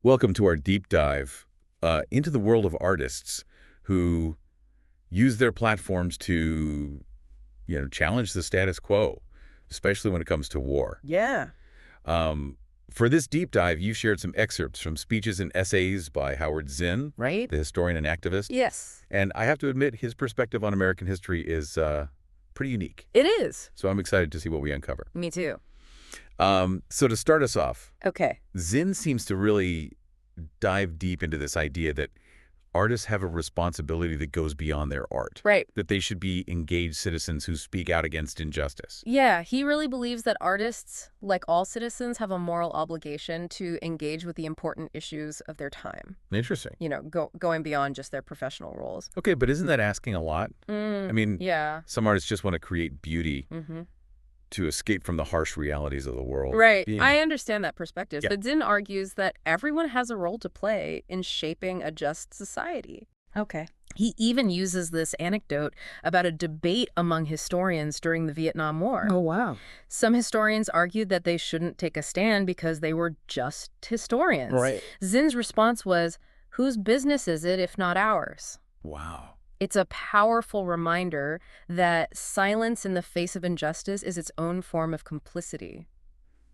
Welcome to our deep dive into the world of artists who use their platforms to, challenge the status quo, especially when it comes to war. Yeah. Um, for this deep dive, you've shared some excerpts from speeches and essays by Howard Zinn, Right? the historian and activist. Yes. And I have to admit, his perspective on American history is pretty unique. It is. So I'm excited to see what we uncover. Me too. So to start us off, Okay. Zinn seems to really dive deep into this idea that artists have a responsibility that goes beyond their art. Right. That they should be engaged citizens who speak out against injustice. Yeah, he really believes that artists, like all citizens, have a moral obligation to engage with the important issues of their time. Interesting. Going beyond just their professional roles. Okay, but isn't that asking a lot? I mean, Yeah. some artists just want to create beauty Mm-hmm. to escape from the harsh realities of the world. Right. Being- I understand that perspective, Yeah. but Zinn argues that everyone has a role to play in shaping a just society. Okay. He even uses this anecdote about a debate among historians during the Vietnam War. Oh, wow. Some historians argued that they shouldn't take a stand because they were just historians. Right. Zinn's response was, "Whose business is it if not ours?" Wow. It's a powerful reminder that silence in the face of injustice is its own form of complicity.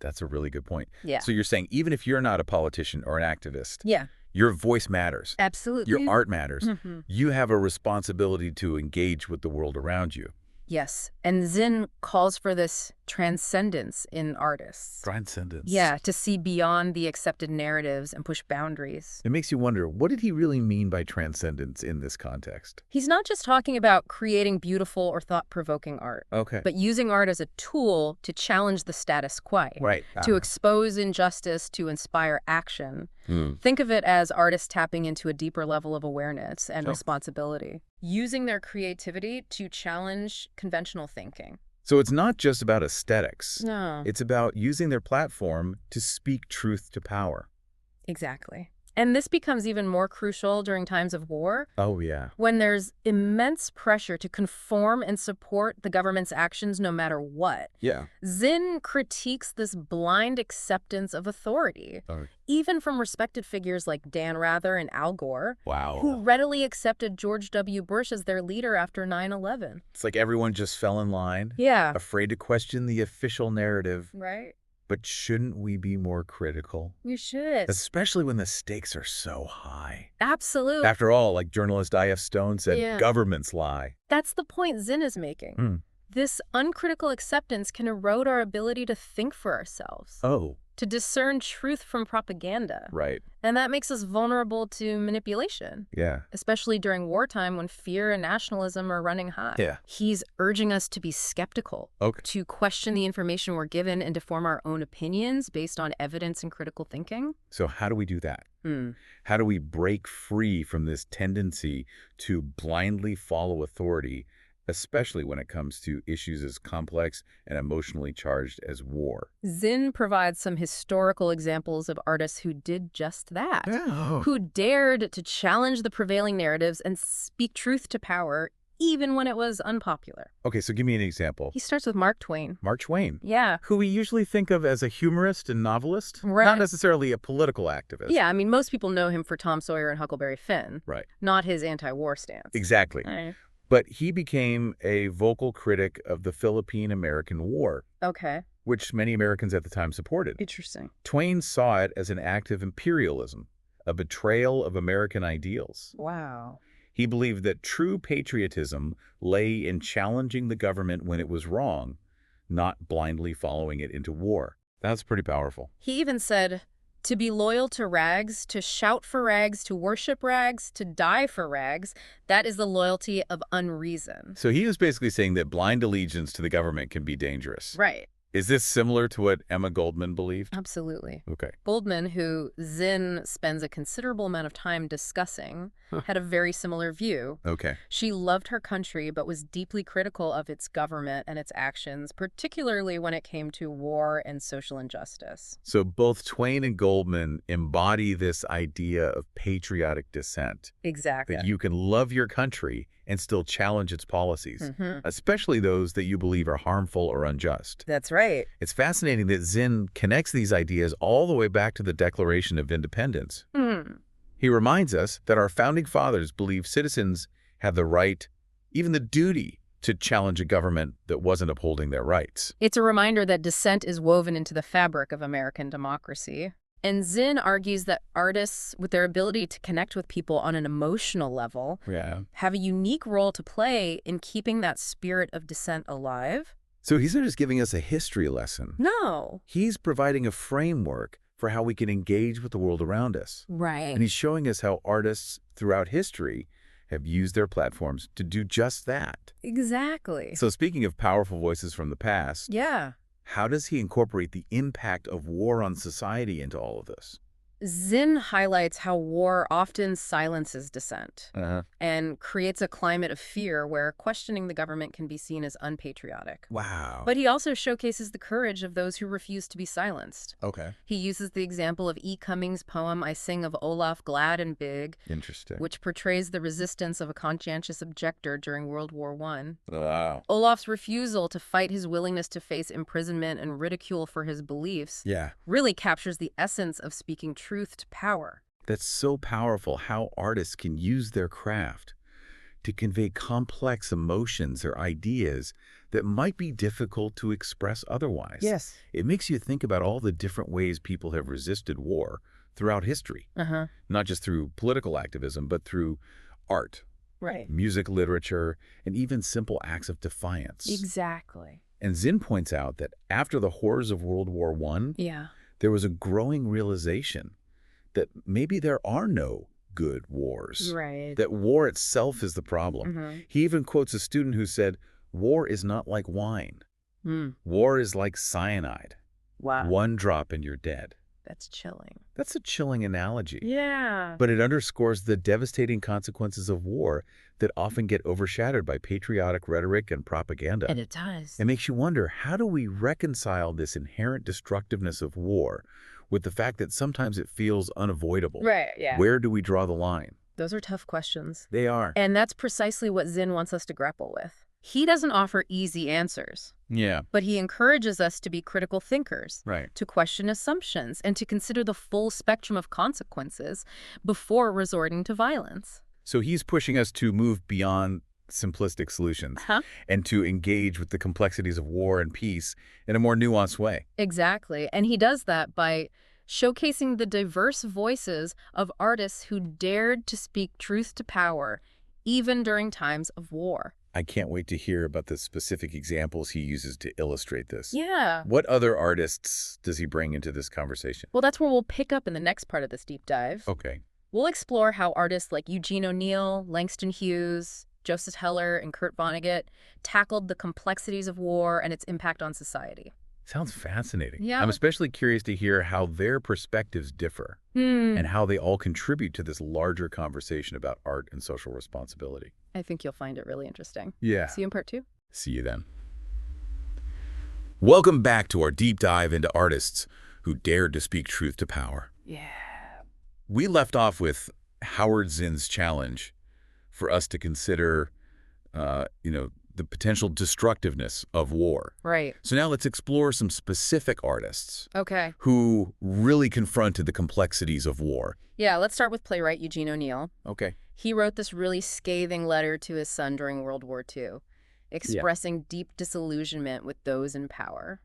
That's a really good point. Yeah. So you're saying even if you're not a politician or an activist, Yeah, your voice matters. absolutely. Your art matters. Mhm. You have a responsibility to engage with the world around you. Yes, and Zinn calls for this transcendence in artists. Transcendence. Yeah, to see beyond the accepted narratives and push boundaries. It makes you wonder, what did he really mean by transcendence in this context? He's not just talking about creating beautiful or thought-provoking art, Okay. but using art as a tool to challenge the status quo, Right. to expose injustice, to inspire action. Hmm. Think of it as artists tapping into a deeper level of awareness and Sure. responsibility, using their creativity to challenge conventional thinking. So it's not just about aesthetics. No. It's about using their platform to speak truth to power. Exactly. And this becomes even more crucial during times of war, Oh, yeah. when there's immense pressure to conform and support the government's actions no matter what. Yeah. Zinn critiques this blind acceptance of authority, even from respected figures like Dan Rather and Al Gore, Wow. who readily accepted George W. Bush as their leader after 9/11. It's like everyone just fell in line, Yeah. afraid to question the official narrative. Right? But shouldn't we be more critical? You should. Especially when the stakes are so high. Absolutely. After all, like journalist I.F. Stone said, Yeah. governments lie. That's the point Zinn is making. Mm. This uncritical acceptance can erode our ability to think for ourselves, Oh, to discern truth from propaganda. right. And that makes us vulnerable to manipulation, Yeah. especially during wartime when fear and nationalism are running high. Yeah. He's urging us to be skeptical, Okay. to question the information we're given and to form our own opinions based on evidence and critical thinking. So how do we do that? Hmm. How do we break free from this tendency to blindly follow authority, especially when it comes to issues as complex and emotionally charged as war? Zinn provides some historical examples of artists who did just that, Oh. who dared to challenge the prevailing narratives and speak truth to power, even when it was unpopular. Okay, so give me an example. He starts with Mark Twain. Mark Twain, Yeah. who we usually think of as a humorist and novelist, Right. not necessarily a political activist. Yeah, I mean, most people know him for Tom Sawyer and Huckleberry Finn, Right. not his anti-war stance. Exactly. Right. But he became a vocal critic of the Philippine-American War, Okay. which many Americans at the time supported. Interesting. Twain saw it as an act of imperialism, a betrayal of American ideals. Wow. He believed that true patriotism lay in challenging the government when it was wrong, not blindly following it into war. That's pretty powerful. He even said, to be loyal to rags, to shout for rags, to worship rags, to die for rags, that is the loyalty of unreason. So he was basically saying that blind allegiance to the government can be dangerous. Right. Is this similar to what Emma Goldman believed? Absolutely. Okay. Goldman, who Zinn spends a considerable amount of time discussing, had a very similar view. Okay. She loved her country, but was deeply critical of its government and its actions, particularly when it came to war and social injustice. So both Twain and Goldman embody this idea of patriotic dissent, Exactly. that you can love your country and still challenge its policies, Mm-hmm. especially those that you believe are harmful or unjust. That's right. It's fascinating that Zinn connects these ideas all the way back to the Declaration of Independence. Hmm. He reminds us that our founding fathers believed citizens had the right, even the duty, to challenge a government that wasn't upholding their rights. It's a reminder that dissent is woven into the fabric of American democracy. And Zinn argues that artists, with their ability to connect with people on an emotional level, Yeah. have a unique role to play in keeping that spirit of dissent alive. So he's not just giving us a history lesson. No. He's providing a framework for how we can engage with the world around us. Right. And he's showing us how artists throughout history have used their platforms to do just that. Exactly. So speaking of powerful voices from the past, Yeah. how does he incorporate the impact of war on society into all of this? Zinn highlights how war often silences dissent and creates a climate of fear where questioning the government can be seen as unpatriotic. Wow. But he also showcases the courage of those who refuse to be silenced. Okay. He uses the example of E. Cummings' poem I Sing of Olaf Glad and Big, Interesting. which portrays the resistance of a conscientious objector during World War I. Wow. Olaf's refusal to fight, his willingness to face imprisonment and ridicule for his beliefs, Yeah. really captures the essence of speaking truth to power. That's so powerful how artists can use their craft to convey complex emotions or ideas that might be difficult to express otherwise. Yes. It makes you think about all the different ways people have resisted war throughout history, not just through political activism, but through art, Right. music, literature, and even simple acts of defiance. Exactly. And Zinn points out that after the horrors of World War I, Yeah. there was a growing realization that maybe there are no good wars, Right. that war itself is the problem. He even quotes a student who said, "War is not like wine. War is like cyanide. Wow. One drop and you're dead." That's chilling. That's a chilling analogy. Yeah. But it underscores the devastating consequences of war that often get overshadowed by patriotic rhetoric and propaganda. And it does. It makes you wonder, how do we reconcile this inherent destructiveness of war with the fact that sometimes it feels unavoidable? Right, yeah. Where do we draw the line? Those are tough questions. They are. And that's precisely what Zinn wants us to grapple with. He doesn't offer easy answers, Yeah, but he encourages us to be critical thinkers, right. to question assumptions, and to consider the full spectrum of consequences before resorting to violence. So he's pushing us to move beyond simplistic solutions and to engage with the complexities of war and peace in a more nuanced way. Exactly. And he does that by showcasing the diverse voices of artists who dared to speak truth to power, even during times of war. I can't wait to hear about the specific examples he uses to illustrate this. Yeah. What other artists does he bring into this conversation? Well, that's where we'll pick up in the next part of this deep dive. Okay. We'll explore how artists like Eugene O'Neill, Langston Hughes, Joseph Heller, and Kurt Vonnegut tackled the complexities of war and its impact on society. Sounds fascinating. Yeah. I'm especially curious to hear how their perspectives differ and how they all contribute to this larger conversation about art and social responsibility. I think you'll find it really interesting. Yeah. See you in part 2. See you then. Welcome back to our deep dive into artists who dared to speak truth to power. Yeah. We left off with Howard Zinn's challenge for us to consider, the potential destructiveness of war. Right. So now let's explore some specific artists Okay. who really confronted the complexities of war. Yeah, let's start with playwright Eugene O'Neill. Okay. He wrote this really scathing letter to his son during World War II, expressing deep disillusionment with those in power.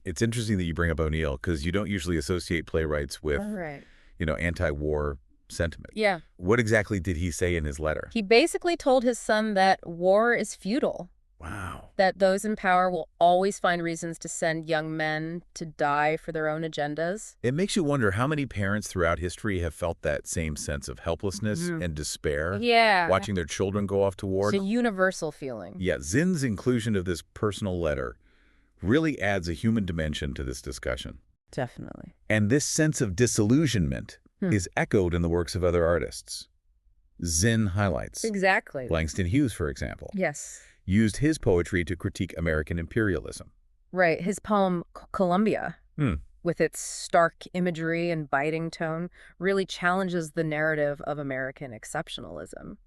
It's interesting that you bring up O'Neill because you don't usually associate playwrights with, Right. Anti-war sentiment. Yeah. What exactly did he say in his letter? He basically told his son that war is futile, Wow. that those in power will always find reasons to send young men to die for their own agendas. It makes you wonder how many parents throughout history have felt that same sense of helplessness and despair Yeah. watching their children go off to war. It's a universal feeling. Yeah, Zinn's inclusion of this personal letter really adds a human dimension to this discussion. Definitely. And this sense of disillusionment is echoed in the works of other artists. Zinn highlights. Exactly. Langston Hughes, for example, Yes. used his poetry to critique American imperialism. Right. His poem, Columbia, with its stark imagery and biting tone, really challenges the narrative of American exceptionalism.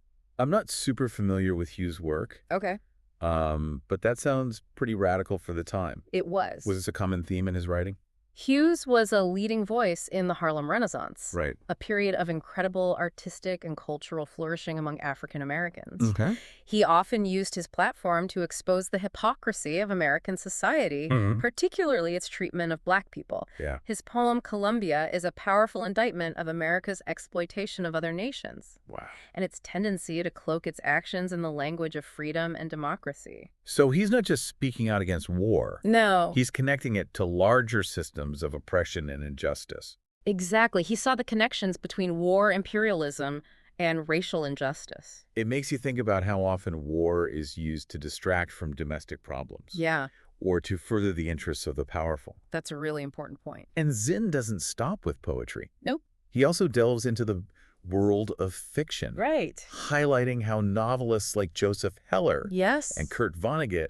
I'm not super familiar with Hughes' work, Okay. but that sounds pretty radical for the time. It was. Was this a common theme in his writing? Hughes was a leading voice in the Harlem Renaissance, Right. a period of incredible artistic and cultural flourishing among African Americans. Okay. He often used his platform to expose the hypocrisy of American society, particularly its treatment of Black people. Yeah. His poem Columbia is a powerful indictment of America's exploitation of other nations Wow. and its tendency to cloak its actions in the language of freedom and democracy. So he's not just speaking out against war. No. He's connecting it to larger systems of oppression and injustice. Exactly. He saw the connections between war, imperialism, and racial injustice. It makes you think about how often war is used to distract from domestic problems. Yeah, Or to further the interests of the powerful. that's a really important point. And Zinn doesn't stop with poetry. Nope. He also delves into the world of fiction, Right. highlighting how novelists like Joseph Heller Yes. and Kurt Vonnegut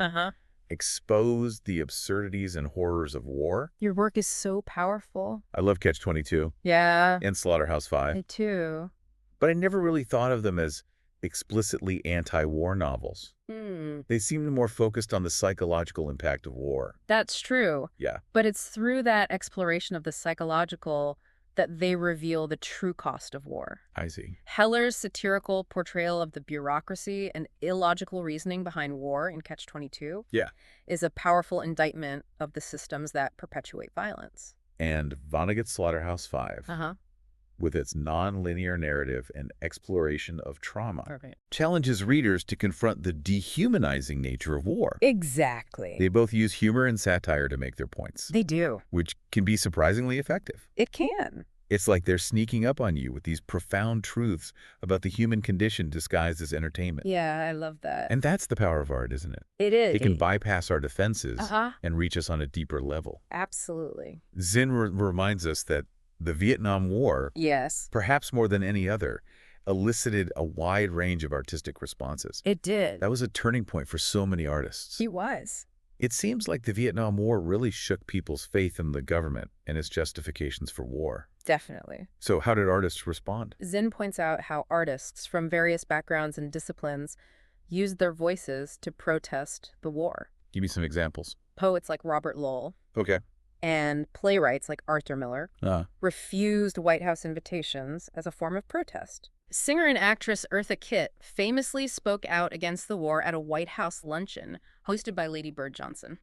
exposed the absurdities and horrors of war. Your work is so powerful. I love Catch-22 Yeah, and Slaughterhouse-Five, me too. but I never really thought of them as explicitly anti-war novels. They seemed more focused on the psychological impact of war. That's true. Yeah. But it's through that exploration of the psychological that they reveal the true cost of war. I see. Heller's satirical portrayal of the bureaucracy and illogical reasoning behind war in Catch-22 Yeah. is a powerful indictment of the systems that perpetuate violence. And Vonnegut's Slaughterhouse-Five, with its non-linear narrative and exploration of trauma, Perfect. challenges readers to confront the dehumanizing nature of war. Exactly. They both use humor and satire to make their points, They do. which can be surprisingly effective. It can. It's like they're sneaking up on you with these profound truths about the human condition disguised as entertainment. Yeah, I love that. And that's the power of art, isn't it? It is. It can bypass our defenses Uh-huh. and reach us on a deeper level. Absolutely. Zinn reminds us that the Vietnam War, Yes. perhaps more than any other, elicited a wide range of artistic responses. It did. That was a turning point for so many artists. He was. It seems like the Vietnam War really shook people's faith in the government and its justifications for war. Definitely. So how did artists respond? Zinn points out how artists from various backgrounds and disciplines used their voices to protest the war. Give me some examples. Poets like Robert Lowell Okay. and playwrights like Arthur Miller Uh, refused White House invitations as a form of protest. Singer and actress Eartha Kitt famously spoke out against the war at a White House luncheon hosted by Lady Bird Johnson.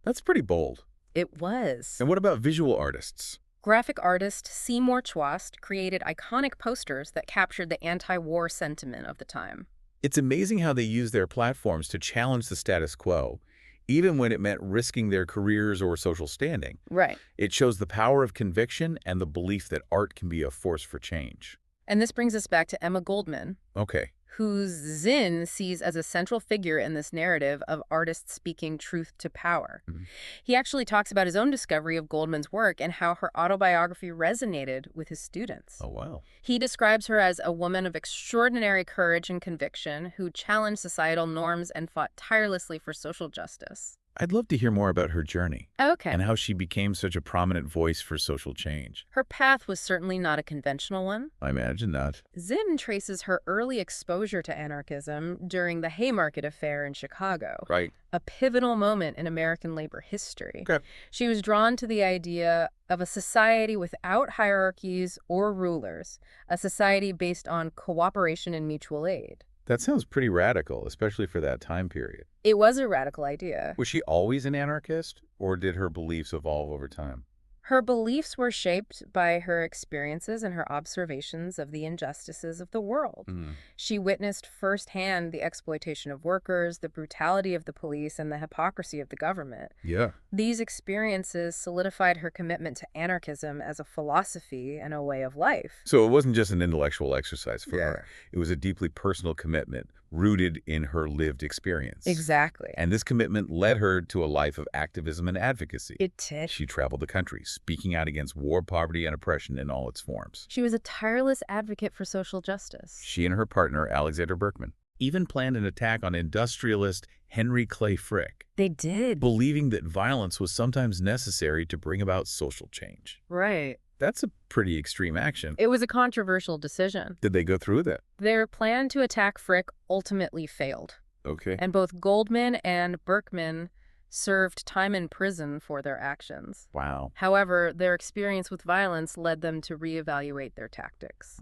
that's pretty bold. It was. And what about visual artists? Graphic artist Seymour Chwast created iconic posters that captured the anti-war sentiment of the time. It's amazing how they use their platforms to challenge the status quo, even when it meant risking their careers or social standing. Right. It shows the power of conviction and the belief that art can be a force for change. And this brings us back to Emma Goldman, Okay. who Zinn sees as a central figure in this narrative of artists speaking truth to power. Mhm. He actually talks about his own discovery of Goldman's work and how her autobiography resonated with his students. Oh, wow. He describes her as a woman of extraordinary courage and conviction who challenged societal norms and fought tirelessly for social justice. I'd love to hear more about her journey Okay. and how she became such a prominent voice for social change. Her path was certainly not a conventional one. I imagine not. Zinn traces her early exposure to anarchism during the Haymarket Affair in Chicago, Right. a pivotal moment in American labor history. Okay. She was drawn to the idea of a society without hierarchies or rulers, a society based on cooperation and mutual aid. That sounds pretty radical, especially for that time period. It was a radical idea. Was she always an anarchist, or did her beliefs evolve over time? Her beliefs were shaped by her experiences and her observations of the injustices of the world. She witnessed firsthand the exploitation of workers, the brutality of the police, and the hypocrisy of the government. Yeah. These experiences solidified her commitment to anarchism as a philosophy and a way of life. So it wasn't just an intellectual exercise for her. It was a deeply personal commitment rooted in her lived experience. Exactly. And this commitment led her to a life of activism and advocacy. It did. She traveled the country, speaking out against war, poverty, and oppression in all its forms. She was a tireless advocate for social justice. She and her partner, Alexander Berkman, even planned an attack on industrialist Henry Clay Frick, They did. believing that violence was sometimes necessary to bring about social change. Right. That's a pretty extreme action. It was a controversial decision. Did they go through with it? Their plan to attack Frick ultimately failed, Okay. and both Goldman and Berkman served time in prison for their actions. Wow. However, their experience with violence led them to reevaluate their tactics.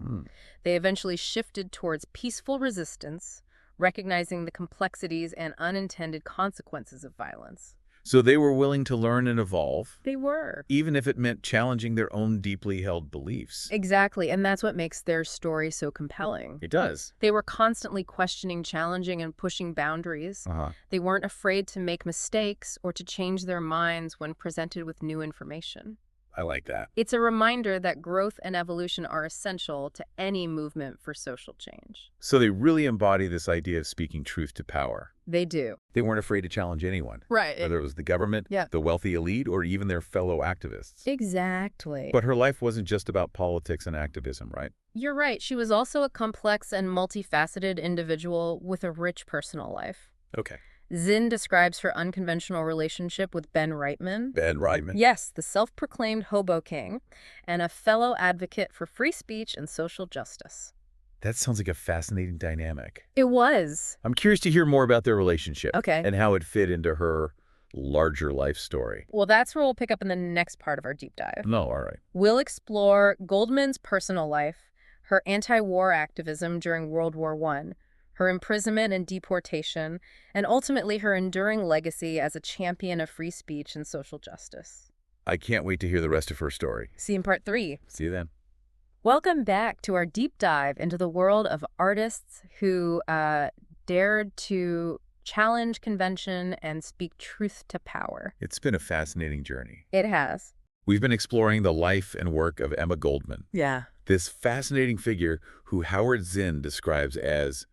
They eventually shifted towards peaceful resistance, recognizing the complexities and unintended consequences of violence. So they were willing to learn and evolve, They were. even if it meant challenging their own deeply held beliefs. Exactly, and that's what makes their story so compelling. It does. They were constantly questioning, challenging, and pushing boundaries. They weren't afraid to make mistakes or to change their minds when presented with new information. I like that. It's a reminder that growth and evolution are essential to any movement for social change. So they really embody this idea of speaking truth to power. They do. They weren't afraid to challenge anyone, Right. whether it was the government, Yeah. the wealthy elite, or even their fellow activists. Exactly. But her life wasn't just about politics and activism, right? You're right. She was also a complex and multifaceted individual with a rich personal life. Okay. Zinn describes her unconventional relationship with Ben Reitman. Ben Reitman. Yes, the self-proclaimed hobo king and a fellow advocate for free speech and social justice. That sounds like a fascinating dynamic. It was. I'm curious to hear more about their relationship. Okay. And how it fit into her larger life story. Well, that's where we'll pick up in the next part of our deep dive. No, all right. We'll explore Goldman's personal life, her anti-war activism during World War I, her imprisonment and deportation, and ultimately her enduring legacy as a champion of free speech and social justice. I can't wait to hear the rest of her story. See you in part 3. See you then. Welcome back to our deep dive into the world of artists who dared to challenge convention and speak truth to power. It's been a fascinating journey. It has. We've been exploring the life and work of Emma Goldman, Yeah. this fascinating figure who Howard Zinn describes as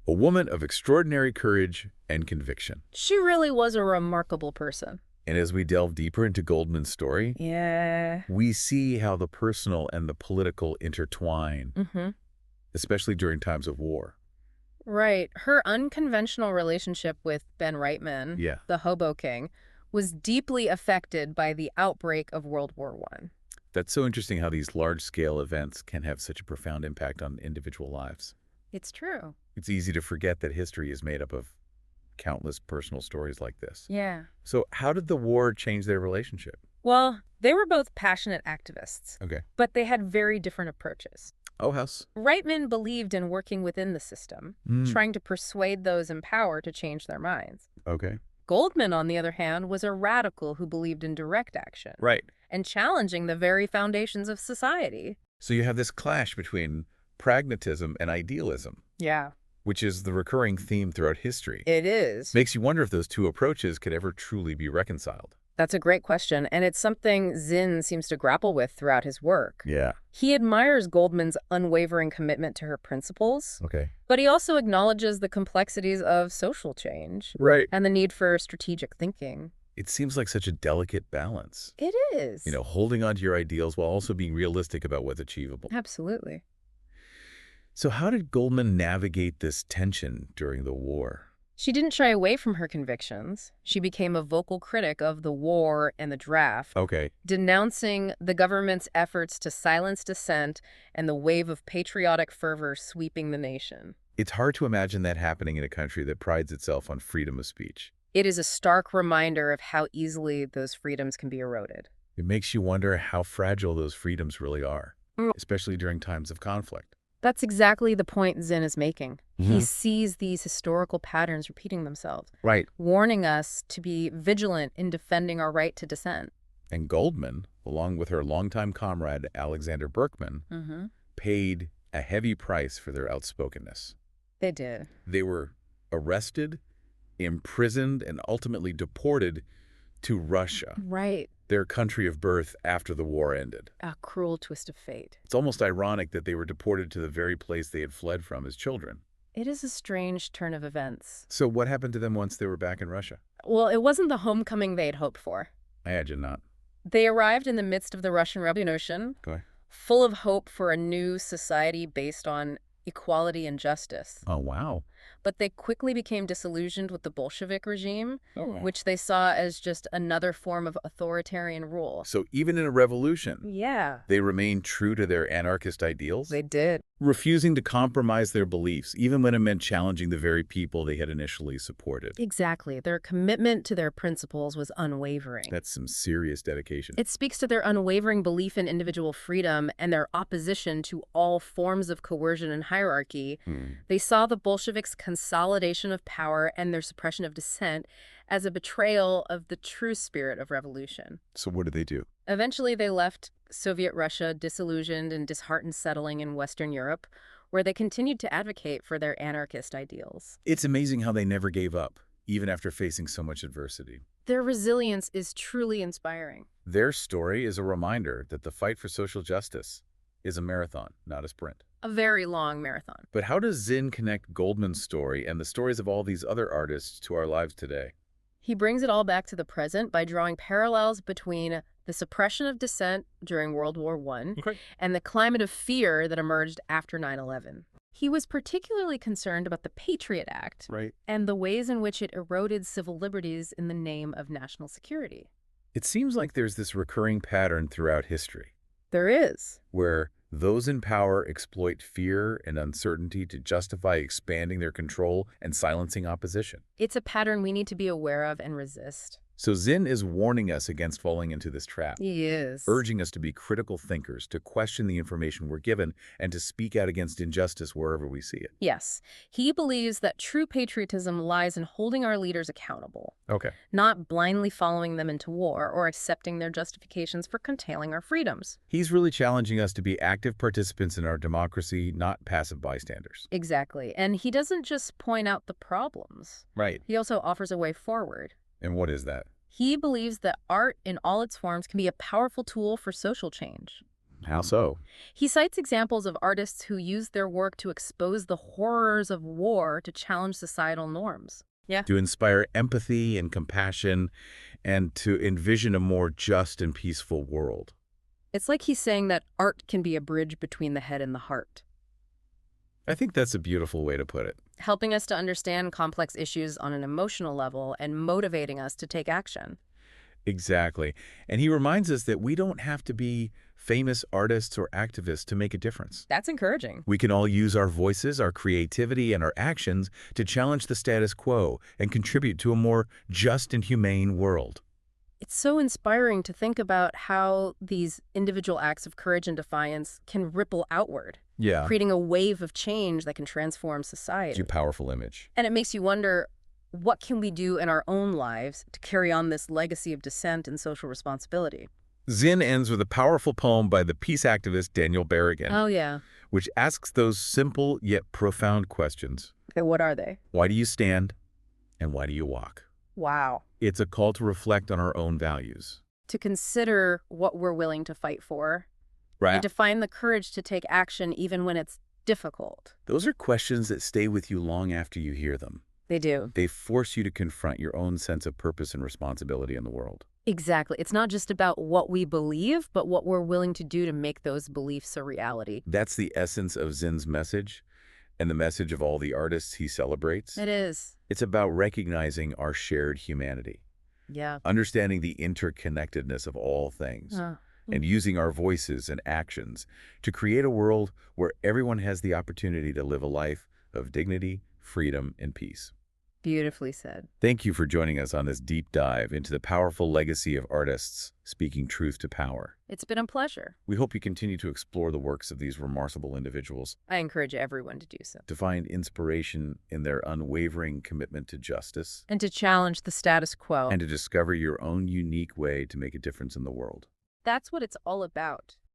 a woman of extraordinary courage and conviction. She really was a remarkable person. And as we delve deeper into Goldman's story, Yeah. we see how the personal and the political intertwine, especially during times of war. Right. Her unconventional relationship with Ben Reitman, Yeah. the hobo king, was deeply affected by the outbreak of World War I. That's so interesting how these large-scale events can have such a profound impact on individual lives. It's true. It's easy to forget that history is made up of countless personal stories like this. Yeah. So how did the war change their relationship? Well, they were both passionate activists, Okay. but they had very different approaches. Oh, house. Reitman believed in working within the system, trying to persuade those in power to change their minds. Okay. Goldman, on the other hand, was a radical who believed in direct action Right. and challenging the very foundations of society. So you have this clash between pragmatism and idealism, Yeah. which is the recurring theme throughout history. It is. Makes you wonder if those two approaches could ever truly be reconciled. That's a great question, and it's something Zinn seems to grapple with throughout his work. Yeah. He admires Goldman's unwavering commitment to her principles, Okay. but he also acknowledges the complexities of social change Right. and the need for strategic thinking. It seems like such a delicate balance. It is. You know, holding on to your ideals while also being realistic about what's achievable. Absolutely. So how did Goldman navigate this tension during the war? She didn't shy away from her convictions. She became a vocal critic of the war and the draft, Okay. denouncing the government's efforts to silence dissent and the wave of patriotic fervor sweeping the nation. It's hard to imagine that happening in a country that prides itself on freedom of speech. It is a stark reminder of how easily those freedoms can be eroded. It makes you wonder how fragile those freedoms really are, Mm. especially during times of conflict. That's exactly the point Zinn is making. He Mhm. sees these historical patterns repeating themselves, Right. warning us to be vigilant in defending our right to dissent. And Goldman, along with her longtime comrade Alexander Berkman, paid a heavy price for their outspokenness. They did. They were arrested, imprisoned, and ultimately deported to Russia, Right. their country of birth, after the war ended. A cruel twist of fate. It's almost ironic that they were deported to the very place they had fled from as children. It is a strange turn of events. So what happened to them once they were back in Russia? Well, it wasn't the homecoming they'd hoped for. I imagine not. They arrived in the midst of the Russian Revolution, Okay. full of hope for a new society based on equality and justice. Oh, wow. but they quickly became disillusioned with the Bolshevik regime, Oh, wow. which they saw as just another form of authoritarian rule. So even in a revolution, Yeah, they remained true to their anarchist ideals, they did. refusing to compromise their beliefs, even when it meant challenging the very people they had initially supported. Exactly. Their commitment to their principles was unwavering. That's some serious dedication. It speaks to their unwavering belief in individual freedom and their opposition to all forms of coercion and hierarchy. They saw the Bolsheviks' consolidation of power and their suppression of dissent as a betrayal of the true spirit of revolution. So what did they do? Eventually, they left Soviet Russia disillusioned and disheartened, settling in Western Europe, where they continued to advocate for their anarchist ideals. It's amazing how they never gave up, even after facing so much adversity. Their resilience is truly inspiring. Their story is a reminder that the fight for social justice is a marathon, not a sprint. A very long marathon. But how does Zinn connect Goldman's story and the stories of all these other artists to our lives today? He brings it all back to the present by drawing parallels between the suppression of dissent during World War I and the climate of fear that emerged after 9/11. He was particularly concerned about the Patriot Act Right. and the ways in which it eroded civil liberties in the name of national security. It seems like there's this recurring pattern throughout history, There is. where those in power exploit fear and uncertainty to justify expanding their control and silencing opposition. It's a pattern we need to be aware of and resist. So Zinn is warning us against falling into this trap, He is. urging us to be critical thinkers, to question the information we're given, and to speak out against injustice wherever we see it. Yes. He believes that true patriotism lies in holding our leaders accountable, Okay. not blindly following them into war or accepting their justifications for curtailing our freedoms. He's really challenging us to be active participants in our democracy, not passive bystanders. Exactly. And he doesn't just point out the problems. Right. He also offers a way forward. And what is that? He believes that art in all its forms can be a powerful tool for social change. How so? He cites examples of artists who used their work to expose the horrors of war to challenge societal norms. Yeah. To inspire empathy and compassion and to envision a more just and peaceful world. It's like he's saying that art can be a bridge between the head and the heart, I think that's a beautiful way to put it. helping us to understand complex issues on an emotional level and motivating us to take action. Exactly. And he reminds us that we don't have to be famous artists or activists to make a difference. That's encouraging. We can all use our voices, our creativity, and our actions to challenge the status quo and contribute to a more just and humane world. It's so inspiring to think about how these individual acts of courage and defiance can ripple outward, Yeah. creating a wave of change that can transform society. It's a powerful image. And it makes you wonder, what can we do in our own lives to carry on this legacy of dissent and social responsibility? Zinn ends with a powerful poem by the peace activist Daniel Berrigan, Oh, yeah. which asks those simple yet profound questions. Okay, what are they? Why do you stand and why do you walk? Wow. It's a call to reflect on our own values. To consider what we're willing to fight for, Right. and to find the courage to take action even when it's difficult. Those are questions that stay with you long after you hear them. They do. They force you to confront your own sense of purpose and responsibility in the world. Exactly. It's not just about what we believe, but what we're willing to do to make those beliefs a reality. That's the essence of Zinn's message and the message of all the artists he celebrates. It is. It's about recognizing our shared humanity, Yeah. understanding the interconnectedness of all things, and using our voices and actions to create a world where everyone has the opportunity to live a life of dignity, freedom, and peace. Beautifully said. Thank you for joining us on this deep dive into the powerful legacy of artists speaking truth to power. It's been a pleasure. We hope you continue to explore the works of these remarkable individuals, I encourage everyone to do so. to find inspiration in their unwavering commitment to justice, And to challenge the status quo. and to discover your own unique way to make a difference in the world. That's what it's all about.